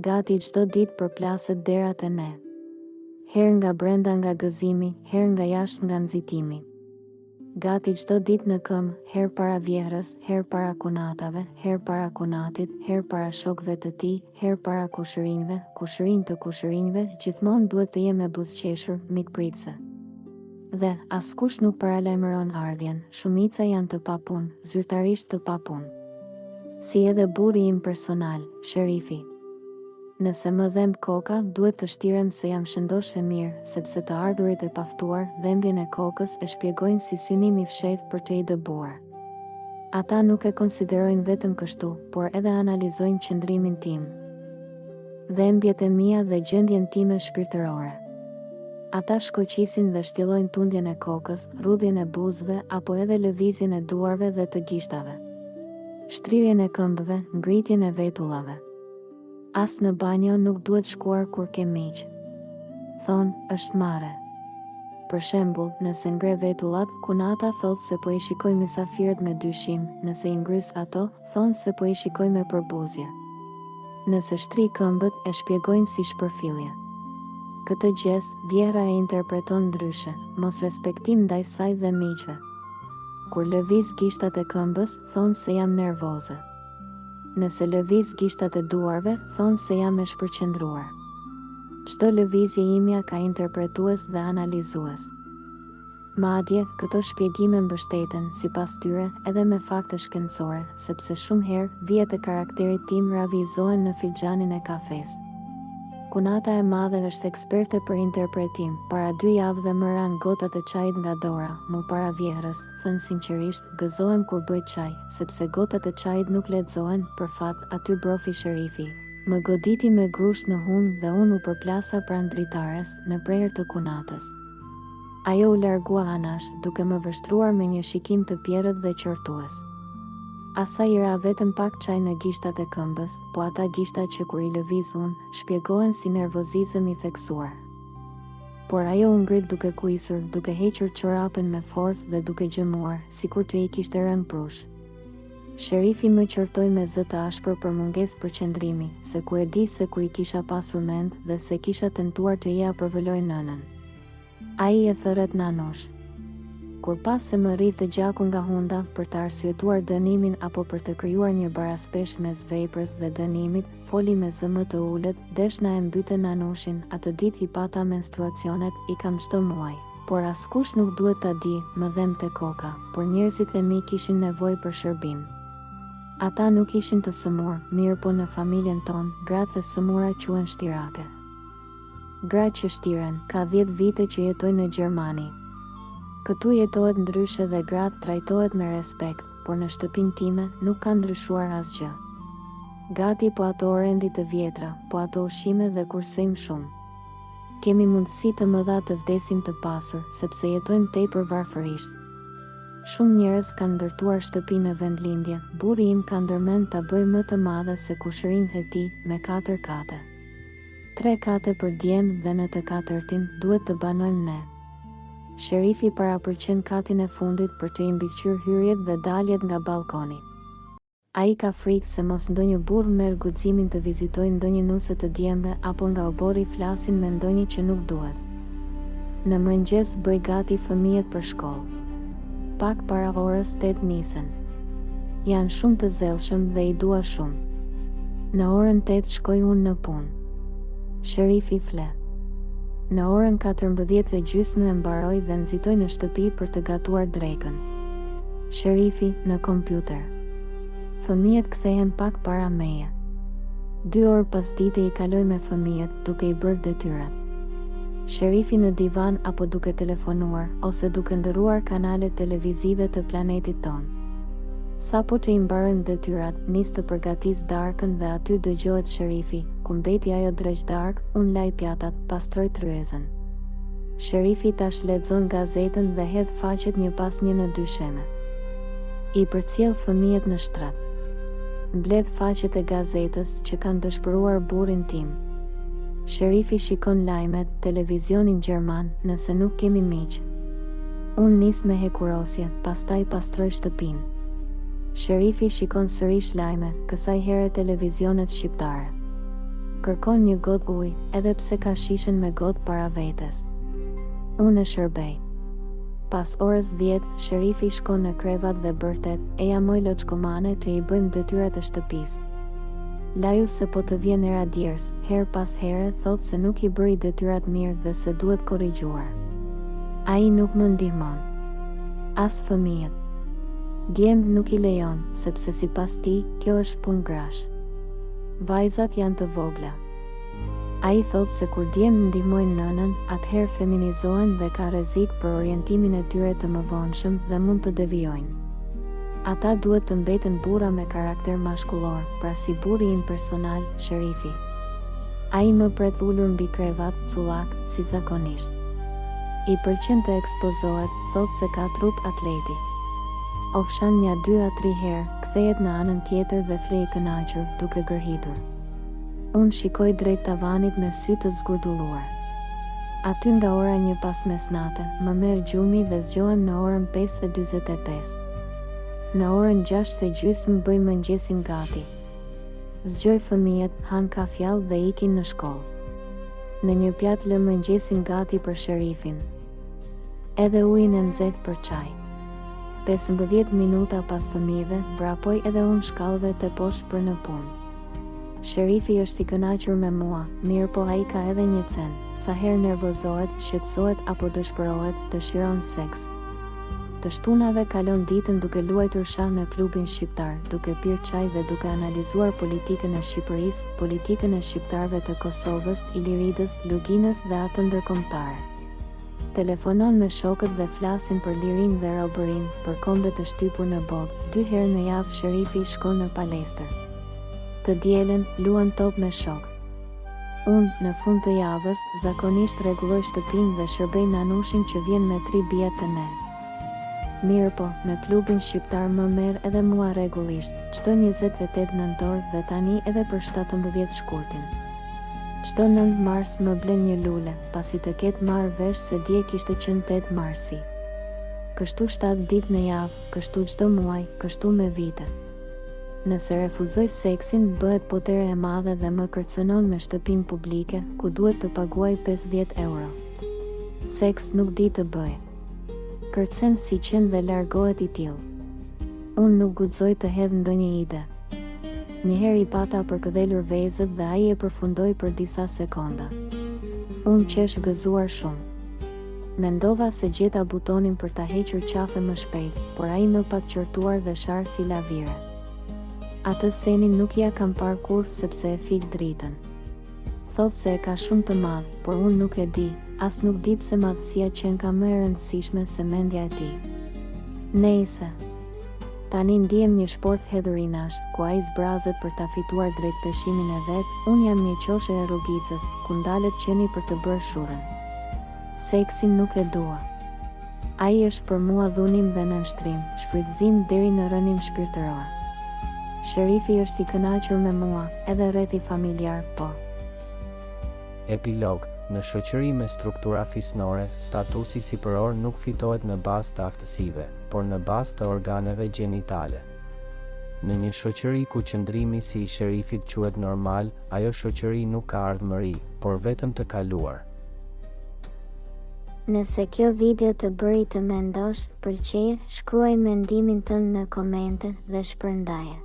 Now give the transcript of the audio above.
Gati çdo ditë përplaset derat e ne. Herë nga brenda nga gëzimi, herë nga jashtë nga nxitimi. Gati çdo ditë në këmbë, herë para vjehrës, herë para kunatave, herë para kunatit, herë para shokëve të tij, herë para kushërinjve, kushërinj të kushërinjve, gjithmonë duhet të jem e buzëqeshur, mikpritse. Dhe askush nuk paralajmëron ardhjen, shumica janë të papunë, zyrtarisht të papunë. Si edhe burri im personal, Sherifi. Nëse më dhemb koka, duhet të shtirem se jam shëndosh e mirë, sepse të ardhurit e paftuar, dhembjen e kokës e shpjegojnë si synim i fshehtë për të i dëbuar. Ata nuk e konsiderojnë vetëm kështu, por edhe analizojnë qëndrimin tim, dhembjet e mia dhe gjendjen time shpirtërore. Ata shkoqisin dhe shtillojnë tundjen e kokës, rrudhjen e buzëve apo edhe lëvizjen e duarve dhe të gishtave. Shtrirjen e këmbëve, ngritjen e vetullave. As në banjo nuk duhet shkuar kur ke miq. Thonë, është mare. Për shembull, nëse ngre vetullat, kunata thotë se po i shikoj mysafirët me dyshim, nëse i ngrys ato, thonë se po i shikoj me përbuzje. Nëse shtri këmbët, e shpjegojnë si shpërfillje. Këtë gjes, vjehra e interpreton ndryshe, mos respektim ndaj saj dhe miqve. Kur lëviz gishtat e këmbës, thonë se jam nervoze. Nëse lëviz gishtat e duarve, thonë se jam e shpërqendruar. Çdo lëvizje imja ka interpretues dhe analizues. Madje, këto shpjegime mbështeten, sipas tyre, edhe me fakte shkencore, sepse shumë herë vijat e karakterit tim ravizohen në filxhanin e kafes. Kunata e madhe është eksperte për interpretim. Para 2 javëve më ran gotat e çajit nga dora, mu para vjehrës, thënë sinqerisht, gëzohem kur bëj çaj, sepse gotat e çajit nuk lexohen, për fat, aty brofi Sherifi. Më goditi me grusht në hund dhe unë u përplasa pranë dritares, në prerë të kunatës. Ajo u largua anash, duke më vështruar me një shikim të pjerrët dhe qortues. Asa i ra vetëm pak çaj në gishtat e këmbës, po ata gishtat që kur i lëviz unë, shpjegohen si nervozizëm i theksuar. Por ajo u ngrit duke kuisur, duke hequr çorapën me forcë dhe duke gjëmuar, sikur të i kishte rënë prush. Sherifi më qortoi me zë të ashpër për mungesë përqendrimi, se ku e di se ku i kisha pasur mend dhe se kisha tentuar të ja përvëloj nënën. Ai e thërret nanosh. Kur pas se më rritë gjaku nga hunda për të arsyetuar dënimin apo për të krijuar një baraspesh mes veprës dhe dënimit, foli me zë më të ulët, deshna e mbyte nanushin, atë ditë i pata menstruacionet, i kam çdo muaj. Por askush nuk duhet ta di, më dhemte koka, por njerëzit e mi kishin nevojë për shërbim. Ata nuk ishin të sëmur, mirë po në familjen tonë, gratë e sëmura quhen shtirake. Gra që shtiren, ka 10 vite që jetoj në Gjermani. Këtu jetohet ndryshe dhe gratë trajtohet me respekt, por në shtëpinë time nuk ka ndryshuar asgjë. Gati po ato orendi të vjetra, po ato ushqime dhe kursejmë shumë. Kemi mundësi të mëdha të vdesim të pasur, sepse jetojmë tepër varfërisht. Shumë njerëz kanë ndërtuar shtëpi në vendlindje, burri im ka ndërmend ta bëj më të madhe se kushërinjtë e tij, me 4 kate. 3 kate për djem dhe në të 4-tin duhet të banojmë ne. Sherifi parapërqen katin e fundit për të i mbikëqyrë hyrjet dhe daljet nga balkoni. Ai ka frikë se mos ndonjë burr merr guximin të vizitojë ndonjë nuse të djemve apo nga obori flasin me ndonjë që nuk duhet. Në mëngjes bëj gati fëmijët për shkollë. Pak para orës 8 nisen. Janë shumë të zellshëm dhe i dua shumë. Në orën 8 shkoj unë në punë. Sherifi fle. Në orën 14:30 e mbaroj dhe nxitoj në shtëpi për të gatuar drekën. Sherifi në kompjuter. Fëmijët kthehen pak para meje. 2 orë pasdite i kaloj me fëmijët, duke i bërë detyrat. Sherifi në divan apo duke telefonuar, ose duke ndëruar kanalet televizive të planetit tonë. Sapo që i mbarojmë detyrat, nis të përgatis darkën dhe aty dëgjohet Sherifi, ku mbeti ajo dreq dark, unë laj pjatat, pastroj tryezën. Sherifi tash lexon gazetën dhe hedh faqet një pas një në dysheme. I përcjell fëmijët në shtrat. Mbledh faqet e gazetës që kanë dëshpëruar burrin tim. Sherifi shikon lajmet, televizionin gjerman, nëse nuk kemi miq. Unë nis me hekurosje, pastaj pastroj shtëpinë. Sherifi shikon sërish lajme, kësaj here televizionet shqiptare. kërkon një gotë ujë, edhe pse ka shishen me gotë para vetes. Unë e shërbej. Pas orës 10, sherifi shkon në krevat dhe bërtet, e jamoj loçkomane që i bëjmë detyrat e shtëpisë. Laju se po të vjen era djers, her pas here thot se nuk i bëri detyrat mirë dhe se duhet korrigjuar. Ai nuk më ndihmon. As fëmijët. Djemt nuk i lejon, sepse sipas tij, kjo është punë grash. Vajzat janë të vogla. Ai thot se kur djemt ndihmojnë nënën, atëherë feminizohen dhe ka rrezik për orientimin e tyre të mëvonshëm dhe mund të devijojnë. Ata duhet të mbeten burra me karakter mashkullor, pra si burri im personal, sherifi. Ai më pret ulur mbi krevat, cullak, si zakonisht. I pëlqen të ekspozohet, thot se ka trup atleti. Ofshan një 2 a 3 herë, kthehet në anën tjetër dhe fle i kënaqur, duke gërhitur. Unë shikoj drejt tavanit me sy të zgurdulluar. Aty nga ora 1 pas mesnate, më merr gjumi dhe zgjohem në orën 5:45. Në orën 6:30 bëj mëngjesin gati. Zgjoj fëmijët, han kafjall dhe ikin në shkollë. Në një pjatë lë mëngjesin gati për sherifin. Edhe ujin e nxehtë për çaj. 15 minuta pas fëmijëve, vrapoj edhe unë shkallëve të poshtë për në punë. Sherifi është i kënaqur me mua, mirë po ai ka edhe një cen, sa herë nervozohet, shqetësohet apo dëshpërohet, dëshiron seks. Të shtunave kalon ditën duke luajtur shah në klubin shqiptar, duke pirë çaj dhe duke analizuar politikën e Shqipërisë, politikën e shqiptarëve të Kosovës, Iliridës, Luginës dhe atë ndërkombëtare. Telefonon me shokët dhe flasin për lirinë dhe robërinë, për kombet e shtypur në botë. 2 herë në javë sherifi shkon në palestër. Të dielën luan top me shok. Unë, në fund të javës, zakonisht rregulloj shtëpinë dhe shërbej nanushin që vjen me 3 bija të ne. Mirë po, në klubin shqiptar më merr edhe mua rregullisht, çdo 28 nëntor dhe tani edhe për 17 shkurtin. Çdo 9 mars më blen një lule, pasi të ketë marrë vesh se dje kishte qenë 8 marsi. Kështu 7 ditë në javë, kështu çdo muaj, kështu me vite. Nëse refuzoj seksin, bëhet potere e madhe dhe më kërcënon me shtëpinë publike, ku duhet të paguaj 50 euro. Seks nuk di të bëj. Kërcen si qenë dhe largohet i tillë. Unë nuk guxoj të hedh ndonjë ide. Njëherë i pata për këdhelur vezët dhe ai e përfundoi për disa sekonda. Unë qesh gëzuar shumë. Mendova se gjeta butonin për ta hequr qafe më shpejt, por ai më pak qortuar dhe sharë si lavire. Atë senin nuk ja kam parë kurrë sepse e fik dritën. Thot se e ka shumë të madh, por unë nuk e di, as nuk di pse madhësia qenë ka më e rëndësishme se mendja e tij. Nejse. Tani ndihem një sport hedhurinash, ku ai zbrazet për ta fituar drejt peshimin e vet, unë jam një qoshe e rrugicës, ku ndalet qeni për të bërë shurën. Seksin nuk e dua. Ai është për mua dhunim dhe nënshtrim, shfrytëzim deri në rënim shpirtëror. Sherifi është i kënaqur me mua, edhe rrethi familjar, po. Epilog. Në shoqëri me struktura fisnore, statusi sipëror nuk fitohet në bazë të aftësive, por në bazë të organeve gjenitale. Në një shoqëri ku qëndrimi si i sherifit quhet normal, ajo shoqëri nuk ka ardhmëri, por vetëm të kaluar. Nëse kjo video të bëri të mendosh, pëlqej, shkruaj mendimin tënd në komente dhe shpërndaje.